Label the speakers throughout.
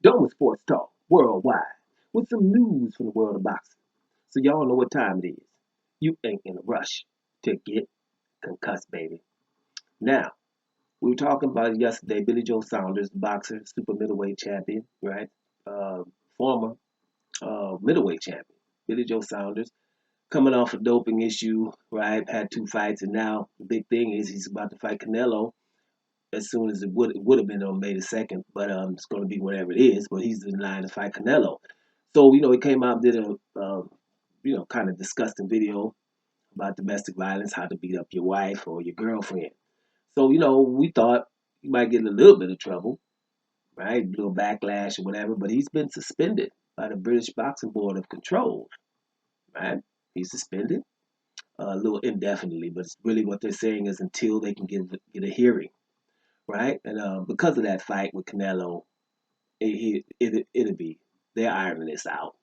Speaker 1: Doma Sports Talk worldwide with some news from the world of boxing. So y'all know what time it is. You ain't in a rush to get concussed, baby. Now, we were talking about it yesterday. Billy Joe Saunders, boxer, super middleweight champion, right? Former middleweight champion. Billy Joe Saunders coming off a doping issue, right? Had two fights, and now the big thing is he's about to fight Canelo as soon as it would have been on May the 2nd, but it's going to be whatever it is. But he's in line to fight Canelo. So he came out and did a kind of disgusting video about domestic violence, how to beat up your wife or your girlfriend. So we thought he might get in a little bit of trouble, right? A little backlash or whatever. But he's been suspended by the British Boxing Board of Control, right? He's suspended a little indefinitely, but it's really what they're saying is until they can get a hearing, right? And because of that fight with Canelo, it'll be they're ironing this out.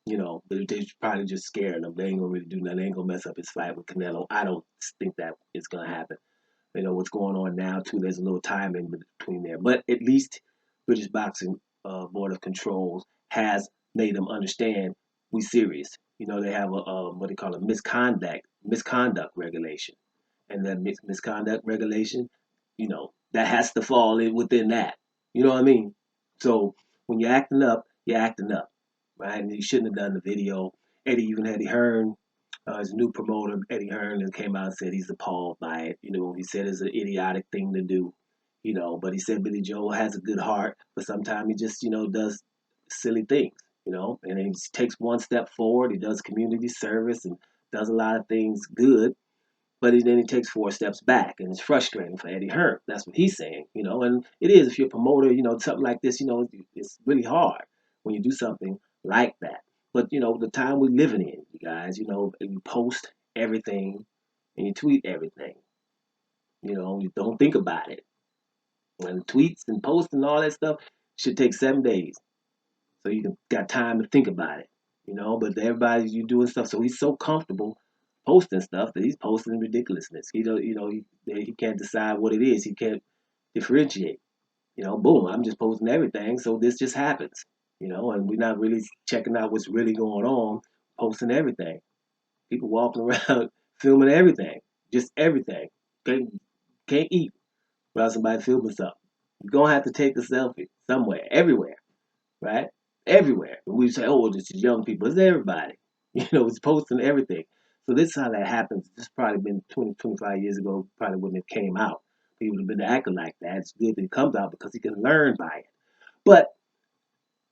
Speaker 1: They're probably just scaring him. They ain't gonna really do nothing. They ain't gonna mess up his fight with Canelo. I don't think that it's gonna happen. What's going on now too. There's a little time in between there, but at least British Boxing Board of Controls has made them understand we serious. They have a what they call a misconduct regulation, and that misconduct regulation, that has to fall in within that. You know what I mean? So when you're acting up, you're acting up, right? And you shouldn't have done the video. Eddie Hearn, his new promoter, Eddie Hearn, and came out and said he's appalled by it. He said it's an idiotic thing to do. But he said Billy Joe has a good heart, but sometimes he just, does silly things, and he takes one step forward. He does community service and does a lot of things good, but then he takes four steps back, and it's frustrating for Eddie Hearn. That's what he's saying, and it is if you're a promoter, something like this, it's really hard when you do something like that. But the time we're living in, you guys, you post everything and you tweet everything. You don't think about it. And tweets and posts and all that stuff should take 7 days, so you got time to think about it. But everybody's you doing stuff, so he's so comfortable posting stuff that he's posting ridiculousness. He don't, he can't decide what it is. He can't differentiate. Boom, I'm just posting everything, so this just happens. And we're not really checking out what's really going on, posting everything. People walking around filming everything, just everything. Can't eat without somebody filming something. You're gonna have to take a selfie somewhere, everywhere, right? Everywhere. And we say, oh, this is young people. It's everybody. It's posting everything. So this is how that happens. This probably been 20, 25 years ago, probably when it came out. People have been acting like that. It's good that it comes out because he can learn by it. But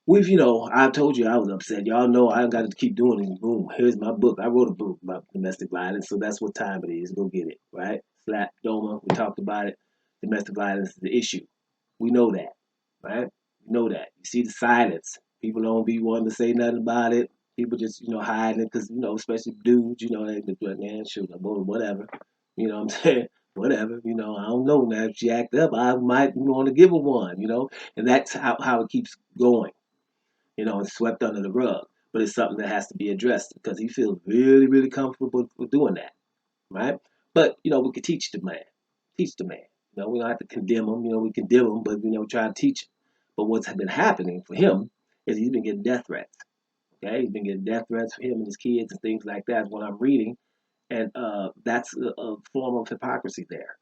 Speaker 1: I told you I was upset. Y'all know I got to keep doing it. Boom, here's my book. I wrote a book about domestic violence, so that's what time it is. Go get it, right? Slap, Doma, we talked about it. Domestic violence is the issue. We know that, right? We know that. You see the silence. People don't be wanting to say nothing about it. People just, hiding it because, especially dudes, they be like, man, shoot, whatever. You know what I'm saying? Whatever. I don't know. Now, if she act up, I might want to give her one, And that's how it keeps going, and swept under the rug. But it's something that has to be addressed because he feels really, really comfortable with doing that, right? But we could teach the man, teach the man. We don't have to condemn him. We condemn him, but try to teach him. But what's been happening for him is he's been getting death threats. Okay, he's been getting death threats for him and his kids and things like that. What I'm reading, and that's a form of hypocrisy there.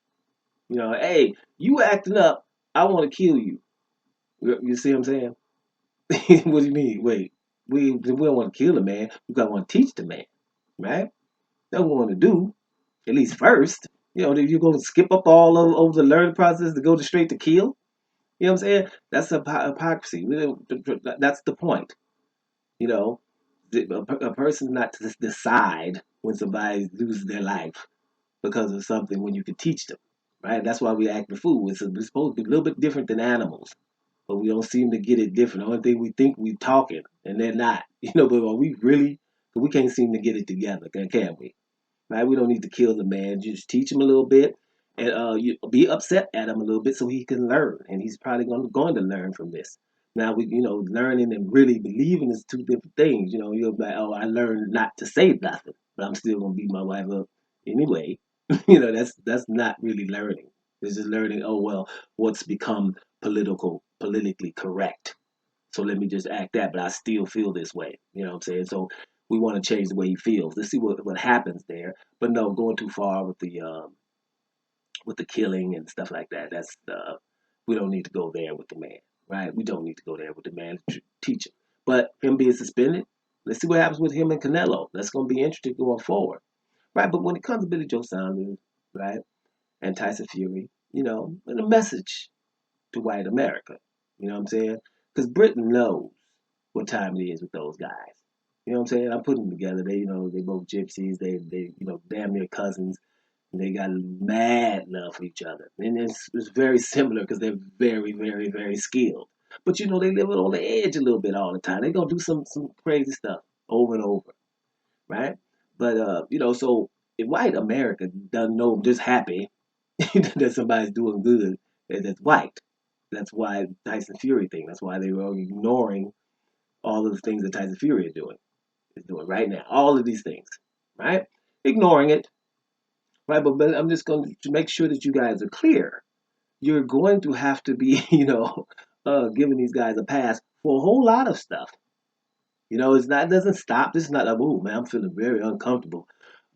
Speaker 1: Hey, you acting up, I want to kill you. You see what I'm saying? What do you mean? Wait, we don't want to kill the man. We got to want to teach the man, right? That's what we want to do, at least first. You're going to skip up all over the learning process to go to straight to kill. You know what I'm saying? That's hypocrisy. That's the point. You know, a person not to decide when somebody loses their life because of something when you can teach them, right? That's why we act the fool. It's supposed to be a little bit different than animals, but we don't seem to get it different. The only thing we think we talking, and they're not. But are we really? We can't seem to get it together, can we? Right? We don't need to kill the man. Just teach him a little bit, and you be upset at him a little bit so he can learn, and he's probably going to learn from this. Now learning and really believing is two different things. You're like, oh, I learned not to say nothing, but I'm still gonna beat my wife up anyway. That's not really learning. It's just learning. Oh well, what's become politically correct. So let me just act that, but I still feel this way. You know what I'm saying? So we want to change the way he feels. Let's see what happens there. But no, going too far with the killing and stuff like that. That's we don't need to go there with the man, right? We don't need to go there with the man to teach him. But him being suspended, let's see what happens with him and Canelo. That's going to be interesting going forward, right? But when it comes to Billy Joe Saunders, right, and Tyson Fury, and a message to white America, you know what I'm saying? Because Britain knows what time it is with those guys. You know what I'm saying? I'm putting them together. They both gypsies. They, damn near cousins. They got mad love for each other. And it's very similar because they're very, very, very skilled. But they live on the edge a little bit all the time. They're gonna do some crazy stuff over and over, right? But so if white America doesn't know just happy that somebody's doing good that's white. That's why Tyson Fury thing. That's why they were ignoring all of the things that Tyson Fury is doing right now. All of these things, right? Ignoring it, right? But I'm just going to make sure that you guys are clear. You're going to have to be, giving these guys a pass for a whole lot of stuff. It doesn't stop. This is not a move, man. I'm feeling very uncomfortable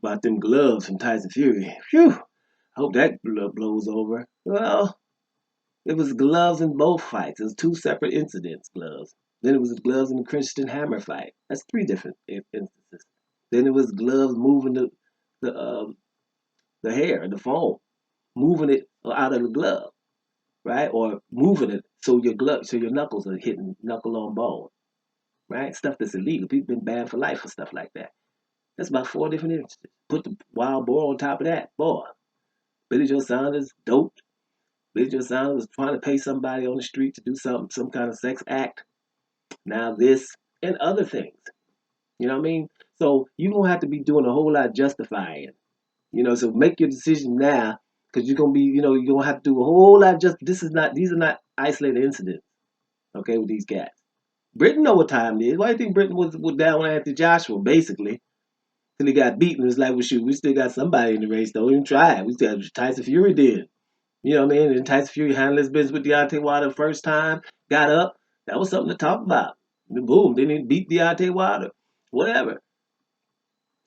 Speaker 1: about them gloves from Tyson Fury. Phew. I hope that blows over. Well, it was gloves in both fights. It was two separate incidents, gloves. Then it was gloves in the Christian Hammer fight. That's three different instances. Then it was gloves moving the hair, the foam, moving it out of the glove, right? Or moving it so your knuckles are hitting knuckle on bone, right? Stuff that's illegal. People been banned for life for stuff like that. That's about four different instances. Put the wild boar on top of that, boy. Billy Joe Saunders, dope. Billy Joe Saunders was trying to pay somebody on the street to do some kind of sex act. Now this and other things. You know what I mean? So you're gonna have to be doing a whole lot of justifying. So make your decision now because you're gonna have to do a whole lot. These are not isolated incidents. Okay, with these cats. Britain know what time it is. Why do you think Britain was down after Joshua basically till he got beaten? It was like, well, shoot, we still got somebody in the race. Don't even try it. We still have Tyson Fury did. You know what I mean? And Tyson Fury handled his business with Deontay Wilder the first time, got up. That was something to talk about. And boom, then he beat Deontay Wilder. Whatever.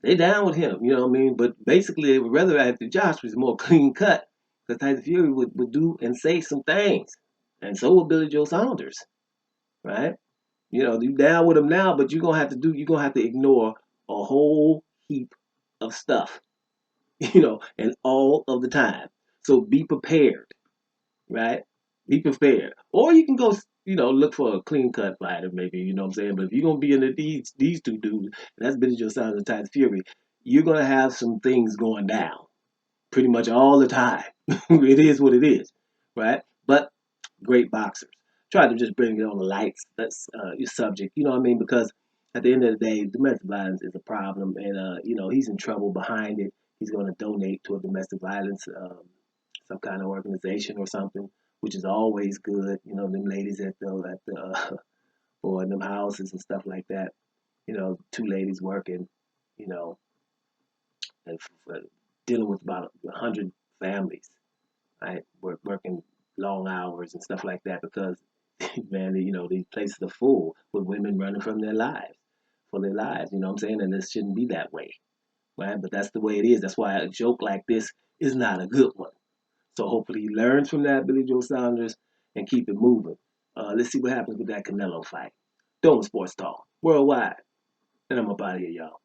Speaker 1: They down with him, you know what I mean? But basically, they would rather have Josh was more clean cut because Tyson Fury would do and say some things. And so would Billy Joe Saunders, right? You down with him now, but you're gonna have to ignore a whole heap of stuff, and all of the time. So be prepared, right? Be prepared. Or you can go, look for a clean cut fighter, maybe, you know what I'm saying? But if you're gonna be in these two dudes, and that's Billy Joe Saunders and Tyson Fury, you're gonna have some things going down pretty much all the time. It is what it is, right? But great boxers. Try to just bring it on the lights. That's your subject. You know what I mean? Because at the end of the day, domestic violence is a problem, and he's in trouble behind it. He's going to donate to a domestic violence some kind of organization or something, which is always good. Them ladies or in them houses and stuff like that. Two ladies working, you know, and dealing with about 100 families, right? Working long hours and stuff like that because, man, these places are full with women running from their lives, for their lives. You know what I'm saying? And this shouldn't be that way, right? But that's the way it is. That's why a joke like this is not a good one. So hopefully he learns from that, Billy Joe Saunders, and keep it moving. Let's see what happens with that Canelo fight. Dome Sports Talk worldwide, and I'm up out of here, y'all.